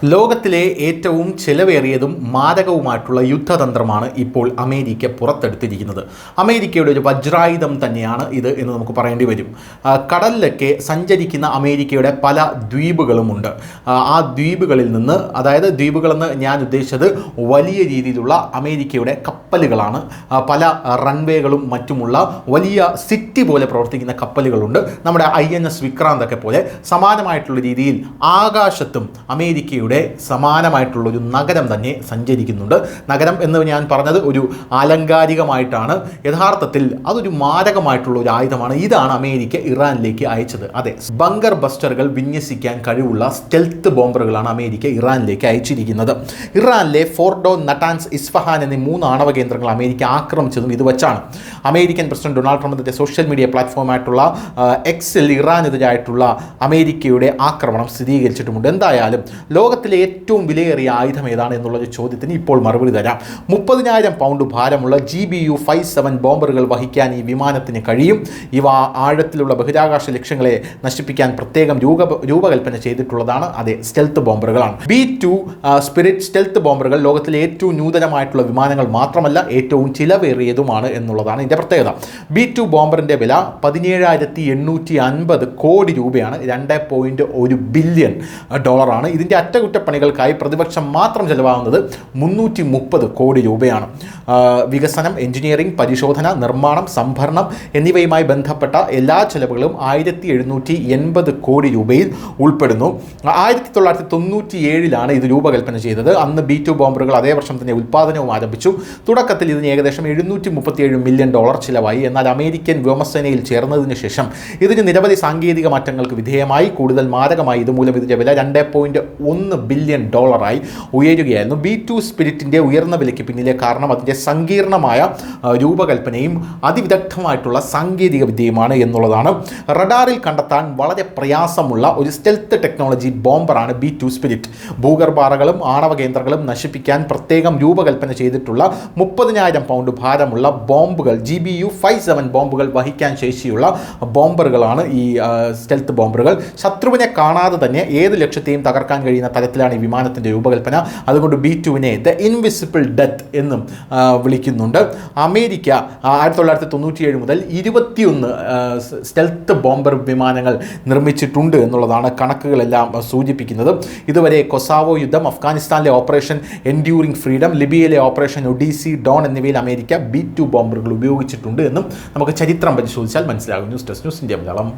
ലോകത്തിലെ ഏറ്റവും ചെലവേറിയതും മാരകവുമായിട്ടുള്ള യുദ്ധതന്ത്രമാണ് ഇപ്പോൾ അമേരിക്ക പുറത്തെടുത്തിരിക്കുന്നത്. അമേരിക്കയുടെ ഒരു വജ്രായുധം തന്നെയാണ് ഇത് എന്ന് നമുക്ക് പറയേണ്ടി വരും. കടലിലൊക്കെ സഞ്ചരിക്കുന്ന അമേരിക്കയുടെ പല ദ്വീപുകളുമുണ്ട്. ആ ദ്വീപുകളിൽ നിന്ന്, അതായത് ദ്വീപുകളെന്ന് ഞാൻ ഉദ്ദേശിച്ചത് വലിയ രീതിയിലുള്ള അമേരിക്കയുടെ കപ്പലുകളാണ്. പല റൺവേകളും മറ്റുമുള്ള വലിയ സിറ്റി പോലെ പ്രവർത്തിക്കുന്ന കപ്പലുകളുണ്ട്. നമ്മുടെ INS വിക്രാന്തൊക്കെ പോലെ സമാനമായിട്ടുള്ള രീതിയിൽ ആകാശത്തും അമേരിക്കയുടെ സമാനമായിട്ടുള്ളൊരു നഗരം തന്നെ സഞ്ചരിക്കുന്നുണ്ട്. നഗരം എന്ന് ഞാൻ പറഞ്ഞത് ഒരു ആലങ്കാരികമായിട്ടാണ്. യഥാർത്ഥത്തിൽ അതൊരു മാരകമായിട്ടുള്ള ഒരു ആയുധമാണ്. ഇതാണ് അമേരിക്ക ഇറാനിലേക്ക് അയച്ചത്. അതെ, ബങ്കർ ബസ്റ്ററുകൾ വിന്യസിക്കാൻ കഴിവുള്ള സ്റ്റെൽത്ത് ബോംബറുകളാണ് അമേരിക്ക ഇറാനിലേക്ക് അയച്ചിരിക്കുന്നത്. ഇറാനിലെ ഫോർഡോ, നട്ടാൻസ്, ഇസ്ഫഹാൻ എന്നീ 3 ആണവ കേന്ദ്രങ്ങൾ അമേരിക്ക ആക്രമിച്ചതും ഇത് വച്ചാണ്. അമേരിക്കൻ പ്രസിഡന്റ് ഡൊണാൾഡ് ട്രംപിന്റെ സോഷ്യൽ മീഡിയ പ്ലാറ്റ്ഫോമായിട്ടുള്ള എക്സിൽ ഇറാനെതിരായിട്ടുള്ള അമേരിക്കയുടെ ആക്രമണം സ്ഥിരീകരിച്ചിട്ടുമുണ്ട്. എന്തായാലും ലോകത്തിലെ ഏറ്റവും വിലയേറിയ ആയുധം ഏതാണ് എന്നുള്ളൊരു ചോദ്യത്തിന് ഇപ്പോൾ മറുപടി തരാം. 30,000 പൗണ്ട് ഭാരമുള്ള GBU-57 ബോംബറുകൾ വഹിക്കാൻ ഈ വിമാനത്തിന് കഴിയും. ഇവ ആഴത്തിലുള്ള ബഹിരാകാശ ലക്ഷ്യങ്ങളെ നശിപ്പിക്കാൻ പ്രത്യേകം രൂപകൽപ്പന ചെയ്തിട്ടുള്ളതാണ്. അതെ, സ്റ്റെൽത്ത് ബോംബറുകളാണ്. B2 സ്പിരിറ്റ് സ്റ്റെൽത്ത് ബോംബറുകൾ ലോകത്തിലെ ഏറ്റവും നൂതനമായിട്ടുള്ള വിമാനങ്ങൾ മാത്രമല്ല, ഏറ്റവും ചിലവേറിയതുമാണ് എന്നുള്ളതാണ് ഇതിൻ്റെ പ്രത്യേകത. B2 ബോംബറിൻ്റെ വില 17,850 കോടി രൂപയാണ്. 2.1 ബില്യൺ ഡോളറാണ്. ഇതിൻ്റെ അറ്റകുറ്റപ്പണികൾക്കായി പ്രതിപക്ഷം മാത്രം ചെലവാകുന്നത് 330 കോടി രൂപയാണ്. വികസനം, എഞ്ചിനീയറിംഗ്, പരിശോധന, നിർമ്മാണം, സംഭരണം എന്നിവയുമായി ബന്ധപ്പെട്ട എല്ലാ ചെലവുകളും 1780 കോടി രൂപയിൽ ഉൾപ്പെടുന്നു. 1997 ഇത് രൂപകൽപ്പന ചെയ്തത്. അന്ന് B2 ബോംബറുകൾ അതേ വർഷം തന്നെ ഉൽപ്പാദനവും ആരംഭിച്ചു. തുടക്കത്തിൽ ഇതിന് ഏകദേശം $737 മില്യൺ ചിലവായി. എന്നാൽ അമേരിക്കൻ വ്യോമസേനയിൽ ചേർന്നതിന് ശേഷം ഇതിന് നിരവധി സാങ്കേതിക മാറ്റങ്ങൾക്ക് വിധേയമായി. കൂടുതൽ മാരകമായി ഇതുമൂലം ഇതിൻ്റെ വില 2.1 ബില്യൺ ഡോളറായി ഉയരുകയായിരുന്നു. B2 സ്പിരിറ്റിൻ്റെ ഉയർന്ന വിലയ്ക്ക് പിന്നിലെ കാരണം അതിൻ്റെ സങ്കീർണമായ രൂപകൽപ്പനയും അതിവിദഗ്ധമായിട്ടുള്ള സാങ്കേതിക വിദ്യയുമാണ് എന്നുള്ളതാണ്. റഡാറിൽ കണ്ടെത്താൻ വളരെ പ്രയാസമുള്ള ഒരു സ്റ്റെൽത്ത് ടെക്നോളജി ബോംബറാണ് B2 സ്പിരിറ്റ്. ഭൂഗർഭാറകളും ആണവ കേന്ദ്രങ്ങളും നശിപ്പിക്കാൻ പ്രത്യേകം രൂപകൽപ്പന ചെയ്തിട്ടുള്ള 30,000 പൗണ്ട് ഭാരമുള്ള ബോംബുകൾ, GBU-57 ബോംബുകൾ വഹിക്കാൻ ശേഷിയുള്ള ബോംബറുകളാണ് ഈ സ്റ്റെൽത്ത് ബോംബറുകൾ. ശത്രുവിനെ കാണാതെ തന്നെ ഏത് ലക്ഷ്യത്തെയും തകർക്കാൻ കഴിയുന്ന തരത്തിലാണ് ഈ വിമാനത്തിൻ്റെ രൂപകൽപ്പന. അതുകൊണ്ട് B2വിനെ ദ ഇൻവിസിബിൾ ഡെത്ത് എന്നും വിളിക്കുന്നുണ്ട്. അമേരിക്ക 1997 മുതൽ 21 സ്റ്റെൽത്ത് ബോംബർ വിമാനങ്ങൾ നിർമ്മിച്ചിട്ടുണ്ട് എന്നുള്ളതാണ് കണക്കുകളെല്ലാം സൂചിപ്പിക്കുന്നത്. ഇതുവരെ കൊസാവോ യുദ്ധം, അഫ്ഗാനിസ്ഥാനിലെ ഓപ്പറേഷൻ എൻഡ്യൂറിംഗ് ഫ്രീഡം, ലിബിയയിലെ ഓപ്പറേഷൻ ഒഡീസി ഡോൺ എന്നിവയിൽ അമേരിക്ക B2 ബോംബറുകൾ ഉപയോഗിച്ചിട്ടുണ്ട് എന്നും നമുക്ക് ചരിത്രം പരിശോധിച്ചാൽ മനസ്സിലാകും. News desk, news India Malayalam.